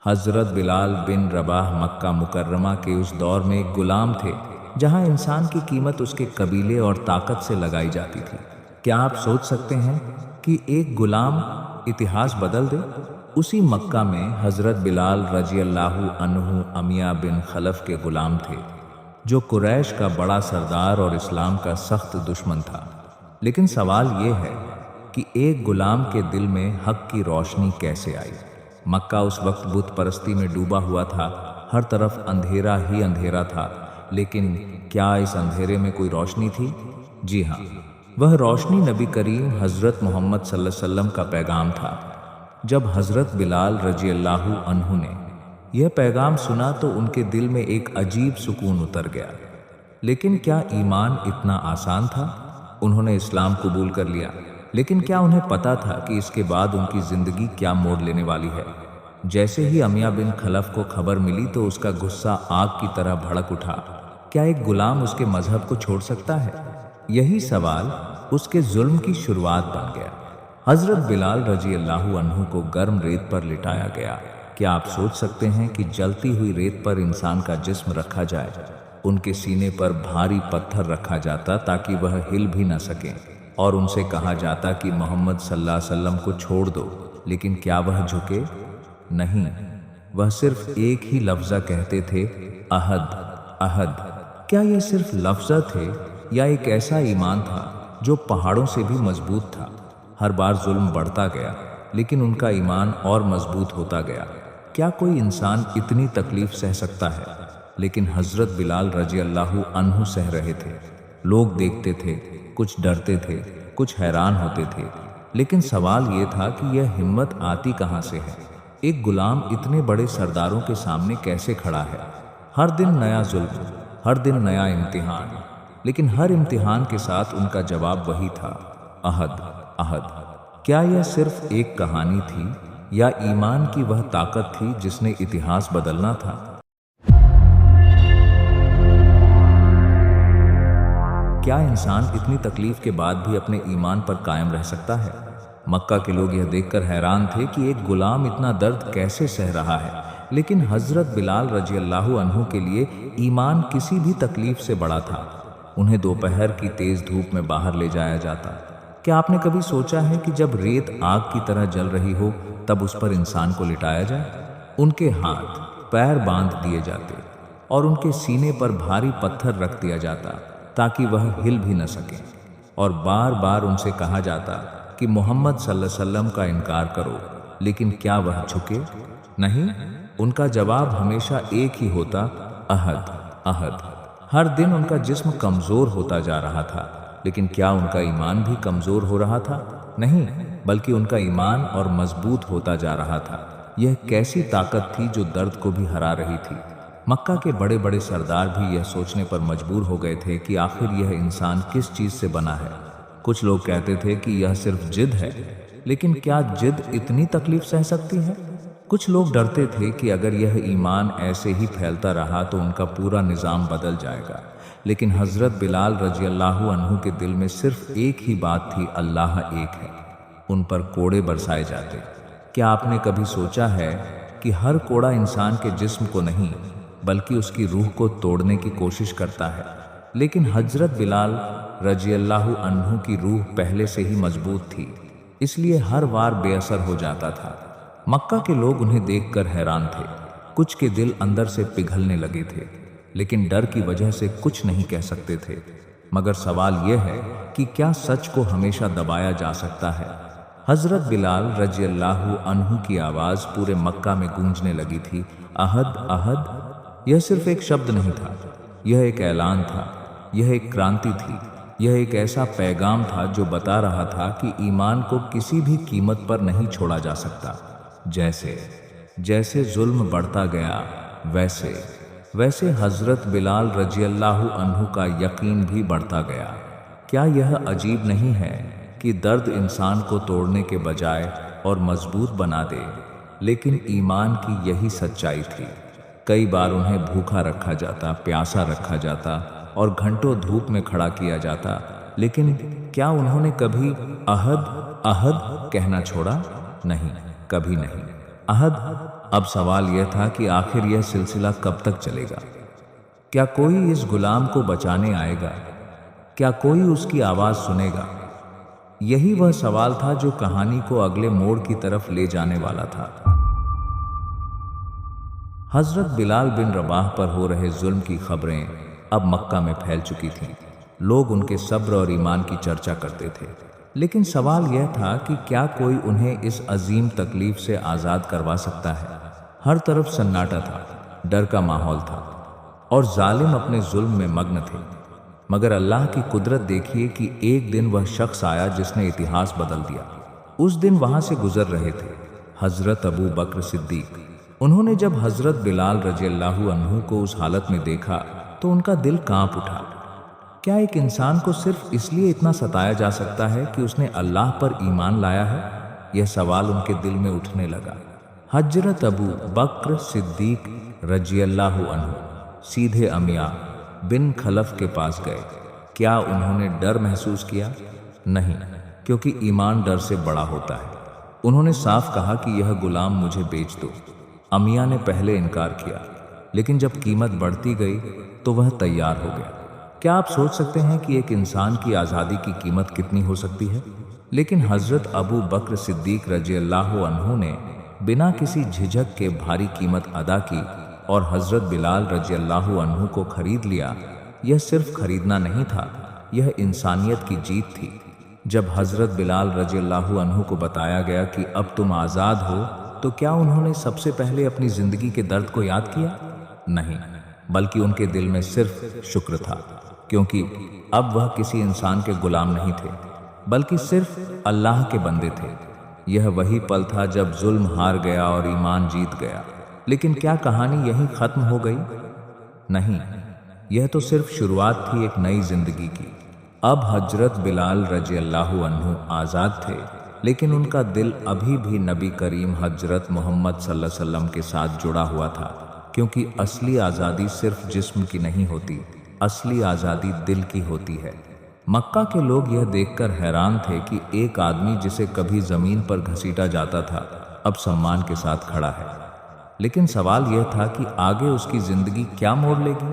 हज़रत बिलाल बिन रबाह मक्का मुकर्रमा के उस दौर में एक गुलाम थे जहां इंसान की कीमत उसके कबीले और ताकत से लगाई जाती थी। क्या आप सोच सकते हैं कि एक गुलाम इतिहास बदल दे? उसी मक्का में हज़रत बिलाल रजी अल्लाहु अन्हु अमिया बिन खलफ के गुलाम थे, जो कुरैश का बड़ा सरदार और इस्लाम का सख्त दुश्मन था। लेकिन सवाल ये है कि एक गुलाम के दिल में हक की रोशनी कैसे आई? मक्का उस वक्त बुत परस्ती में डूबा हुआ था, हर तरफ अंधेरा ही अंधेरा था। लेकिन क्या इस अंधेरे में कोई रोशनी थी? जी हाँ, वह रोशनी नबी करीम हज़रत मोहम्मद सल्लल्लाहु अलैहि वसल्लम का पैगाम था। जब हज़रत बिलाल रजी अल्लाहु अन्हु ने यह पैगाम सुना तो उनके दिल में एक अजीब सुकून उतर गया। लेकिन क्या ईमान इतना आसान था? उन्होंने इस्लाम कबूल कर लिया, लेकिन क्या उन्हें पता था कि इसके बाद उनकी ज़िंदगी क्या मोड़ लेने वाली है? जैसे ही अमिया बिन खलफ को खबर मिली तो उसका गुस्सा आग की तरह भड़क उठा। क्या एक गुलाम उसके मजहब को छोड़ सकता है? यही सवाल उसके जुल्म की शुरुआत बन गया। हज़रत बिलाल रजी अल्लाहु अन्हु को गर्म रेत पर लिटाया गया। क्या आप सोच सकते हैं कि जलती हुई रेत पर इंसान का जिस्म रखा जाए? उनके सीने पर भारी पत्थर रखा जाता ताकि वह हिल भी न सकें, और उनसे कहा जाता कि मोहम्मद सल्लल्लाहु अलैहि वसल्लम को छोड़ दो। लेकिन क्या वह झुके? नहीं, वह सिर्फ एक ही लफ्ज़ कहते थे, अहद अहद। क्या ये सिर्फ लफ्ज़ थे या एक ऐसा ईमान था जो पहाड़ों से भी मजबूत था? हर बार जुल्म बढ़ता गया, लेकिन उनका ईमान और मजबूत होता गया। क्या कोई इंसान इतनी तकलीफ सह सकता है? लेकिन हज़रत बिलाल रजी अल्लाहु अन्हु सह रहे थे। लोग देखते थे, कुछ डरते थे, कुछ हैरान होते थे। लेकिन सवाल ये था कि यह हिम्मत आती कहाँ से है? एक गुलाम इतने बड़े सरदारों के सामने कैसे खड़ा है? हर दिन नया जुल्म, हर दिन नया इम्तिहान, लेकिन हर इम्तिहान के साथ उनका जवाब वही था, अहद अहद। क्या यह सिर्फ एक कहानी थी या ईमान की वह ताकत थी जिसने इतिहास बदलना था? क्या इंसान इतनी तकलीफ के बाद भी अपने ईमान पर कायम रह सकता है? मक्का के लोग यह देखकर हैरान थे कि एक गुलाम इतना दर्द कैसे सह रहा है। लेकिन हज़रत बिलाल रजी अल्लाहु अन्हु के लिए ईमान किसी भी तकलीफ से बड़ा था। उन्हें दोपहर की तेज़ धूप में बाहर ले जाया जाता। क्या आपने कभी सोचा है कि जब रेत आग की तरह जल रही हो तब उस पर इंसान को लिटाया जाए? उनके हाथ पैर बांध दिए जाते और उनके सीने पर भारी पत्थर रख दिया जाता ताकि वह हिल भी न सके, और बार बार उनसे कहा जाता कि मोहम्मद सल्लल्लाहु अलैहि वसल्लम का इनकार करो। लेकिन क्या वह झुके? नहीं, उनका जवाब हमेशा एक ही होता, अहद अहद। हर दिन उनका जिस्म कमज़ोर होता जा रहा था, लेकिन क्या उनका ईमान भी कमज़ोर हो रहा था? नहीं, बल्कि उनका ईमान और मजबूत होता जा रहा था। यह कैसी ताकत थी जो दर्द को भी हरा रही थी। मक्का के बड़े बड़े सरदार भी यह सोचने पर मजबूर हो गए थे कि आखिर यह इंसान किस चीज़ से बना है। कुछ लोग कहते थे कि यह सिर्फ जिद है, लेकिन क्या जिद इतनी तकलीफ सह सकती है? कुछ लोग डरते थे कि अगर यह ईमान ऐसे ही फैलता रहा तो उनका पूरा निज़ाम बदल जाएगा। लेकिन हज़रत बिलाल रजी अल्लाहु अन्हु के दिल में सिर्फ एक ही बात थी, अल्लाह एक है। उन पर कोड़े बरसाए जाते। क्या आपने कभी सोचा है कि हर कोड़ा इंसान के जिस्म को नहीं बल्कि उसकी रूह को तोड़ने की कोशिश करता है? लेकिन हज़रत बिलाल रजी अल्लाहु अन्हु की रूह पहले से ही मजबूत थी, इसलिए हर बार बेअसर हो जाता था। मक्का के लोग उन्हें देखकर हैरान थे। कुछ के दिल अंदर से पिघलने लगे थे, लेकिन डर की वजह से कुछ नहीं कह सकते थे। मगर सवाल यह है कि क्या सच को हमेशा दबाया जा सकता है? हज़रत बिलाल रजी अल्लाहु अन्हु की आवाज़ पूरे मक्का में गूंजने लगी थी, अहद अहद। यह सिर्फ एक शब्द नहीं था, यह एक ऐलान था, यह एक क्रांति थी, यह एक ऐसा पैगाम था जो बता रहा था कि ईमान को किसी भी कीमत पर नहीं छोड़ा जा सकता। जैसे जैसे जुल्म बढ़ता गया वैसे वैसे हज़रत बिलाल रजी अल्लाहु अन्हु का यकीन भी बढ़ता गया। क्या यह अजीब नहीं है कि दर्द इंसान को तोड़ने के बजाय और मजबूत बना दे? लेकिन ईमान की यही सच्चाई थी। कई बार उन्हें भूखा रखा जाता, प्यासा रखा जाता और घंटों धूप में खड़ा किया जाता, लेकिन क्या उन्होंने कभी अहद अहद कहना छोड़ा? नहीं, कभी नहीं। अहद अब सवाल यह था कि आखिर यह सिलसिला कब तक चलेगा। क्या कोई इस गुलाम को बचाने आएगा? क्या कोई उसकी आवाज सुनेगा? यही वह सवाल था जो कहानी को अगले मोड़ की तरफ ले जाने वाला था। हजरत बिलाल बिन रबाह पर हो रहे जुल्म की खबरें अब मक्का में फैल चुकी थीं। लोग उनके सब्र और ईमान की चर्चा करते थे, लेकिन सवाल यह था कि क्या कोई उन्हें इस अजीम तकलीफ से आज़ाद करवा सकता है। हर तरफ सन्नाटा था, डर का माहौल था और जालिम अपने जुल्म में मग्न थे। मगर अल्लाह की कुदरत देखिए कि एक दिन वह शख्स आया जिसने इतिहास बदल दिया। उस दिन वहां से गुजर रहे थे हजरत अबू बकर सिद्दीक। उन्होंने जब हजरत बिलाल रज़ियल्लाहु अन्हु को उस हालत में देखा तो उनका दिल कांप उठा। क्या एक इंसान को सिर्फ इसलिए इतना सताया जा सकता है कि उसने अल्लाह पर ईमान लाया है? यह सवाल उनके दिल में उठने लगा। हजरत अबू बकर सिद्दीक रज़ियल्लाहु अन्हु सीधे अमिया बिन खलफ के पास गए। क्या उन्होंने डर महसूस किया? नहीं, क्योंकि ईमान डर से बड़ा होता है। उन्होंने साफ कहा कि यह गुलाम मुझे बेच दो। अमिया ने पहले इनकार किया, लेकिन जब कीमत बढ़ती गई तो वह तैयार हो गया। क्या आप सोच सकते हैं कि एक इंसान की आज़ादी की कीमत कितनी हो सकती है? लेकिन हजरत अबू बकर सिद्दीक रज़ियल्लाहु अन्हु ने बिना किसी झिझक के भारी कीमत अदा की और हजरत बिलाल रज़ियल्लाहु अन्हु को खरीद लिया। यह सिर्फ खरीदना नहीं था, यह इंसानियत की जीत थी। जब हजरत बिलाल रज़ियल्लाहु अन्हु को बताया गया कि अब तुम आज़ाद हो, तो क्या उन्होंने सबसे पहले अपनी जिंदगी के दर्द को याद किया? नहीं, बल्कि उनके दिल में सिर्फ शुक्र था, क्योंकि अब वह किसी इंसान के गुलाम नहीं थे, बल्कि सिर्फ अल्लाह के बंदे थे। यह वही पल था जब जुल्म हार गया और ईमान जीत गया। लेकिन क्या कहानी यहीं खत्म हो गई? नहीं, यह तो सिर्फ शुरुआत थी एक नई जिंदगी की। अब हजरत बिलाल रज़ियल्लाहु अन्हु आज़ाद थे, लेकिन उनका दिल अभी भी नबी करीम हजरत मोहम्मद सल्लल्लाहु अलैहि वसल्लम के साथ जुड़ा हुआ था, क्योंकि असली आज़ादी सिर्फ जिस्म की नहीं होती, असली आज़ादी दिल की होती है। मक्का के लोग यह देखकर हैरान थे कि एक आदमी जिसे कभी ज़मीन पर घसीटा जाता था अब सम्मान के साथ खड़ा है। लेकिन सवाल यह था कि आगे उसकी ज़िंदगी क्या मोड़ लेगी।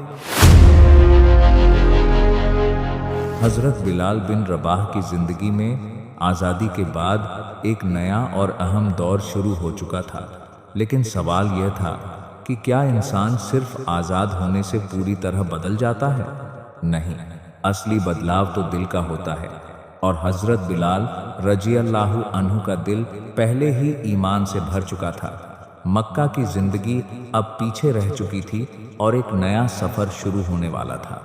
हज़रत बिलाल बिन रबाह की ज़िंदगी में आज़ादी के बाद एक नया और अहम दौर शुरू हो चुका था। लेकिन सवाल यह था कि क्या इंसान सिर्फ आज़ाद होने से पूरी तरह बदल जाता है? नहीं, असली बदलाव तो दिल का होता है, और हजरत बिलाल रज़ियल्लाहु अन्हु का दिल पहले ही ईमान से भर चुका था। मक्का की जिंदगी अब पीछे रह चुकी थी और एक नया सफर शुरू होने वाला था।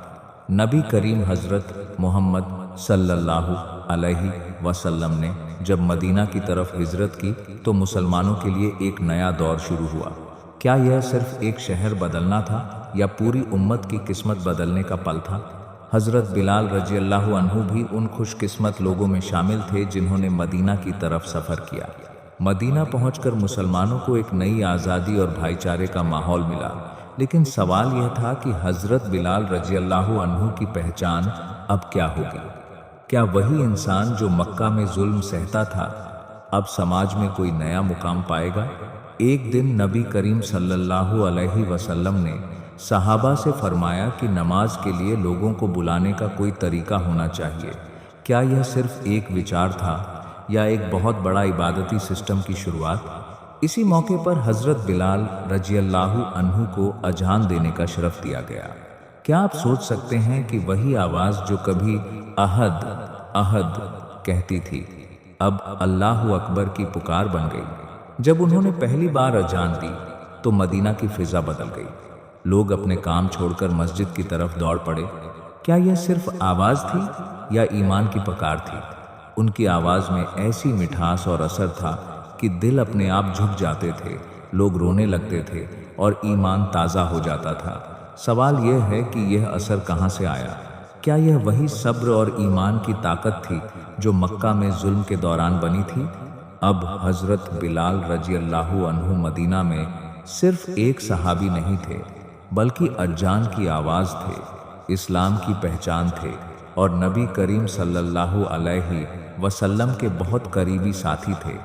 नबी करीम हजरत मोहम्मद सल्लल्लाहु अलैहि वसल्लम ने जब मदीना की तरफ हिजरत की तो मुसलमानों के लिए एक नया दौर शुरू हुआ। क्या यह सिर्फ एक शहर बदलना था या पूरी उम्मत की किस्मत बदलने का पल था? हजरत बिलाल रज़ियल्लाहु अन्हु भी उन खुशकिस्मत लोगों में शामिल थे जिन्होंने मदीना की तरफ सफ़र किया। मदीना पहुंचकर मुसलमानों को एक नई आज़ादी और भाईचारे का माहौल मिला। लेकिन सवाल यह था कि हजरत बिलाल रज़ियल्लाहु अन्हु की पहचान अब क्या होगी? क्या वही इंसान जो मक्का में जुल्म सहता था अब समाज में कोई नया मुकाम पाएगा? एक दिन नबी करीम सल्लल्लाहु अलैहि वसल्लम ने सहाबा से फरमाया कि नमाज के लिए लोगों को बुलाने का कोई तरीका होना चाहिए। क्या यह सिर्फ एक विचार था या एक बहुत बड़ा इबादती सिस्टम की शुरुआत? इसी मौके पर हजरत बिलाल रज़ियल्लाहु अन्हु को अजान देने का शरफ दिया गया। क्या आप सोच सकते हैं कि वही आवाज़ जो कभी अहद अहद कहती थी अब अल्लाहु अकबर की पुकार बन गई। जब उन्होंने पहली बार अजान दी तो मदीना की फिजा बदल गई। लोग अपने काम छोड़कर मस्जिद की तरफ दौड़ पड़े। क्या यह सिर्फ आवाज़ थी या ईमान की पुकार थी? उनकी आवाज़ में ऐसी मिठास और असर था कि दिल अपने आप झुक जाते थे, लोग रोने लगते थे और ईमान ताज़ा हो जाता था। सवाल यह है कि यह असर कहाँ से आया? क्या यह वही सब्र और ईमान की ताकत थी जो मक्का में जुल्म के दौरान बनी थी? अब हजरत बिलाल रज़ियल्लाहु अन्हु मदीना में सिर्फ एक सहाबी नहीं थे, बल्कि अजान की आवाज़ थे, इस्लाम की पहचान थे और नबी करीम सल्लल्लाहु अलैहि वसल्लम के बहुत करीबी साथी थे।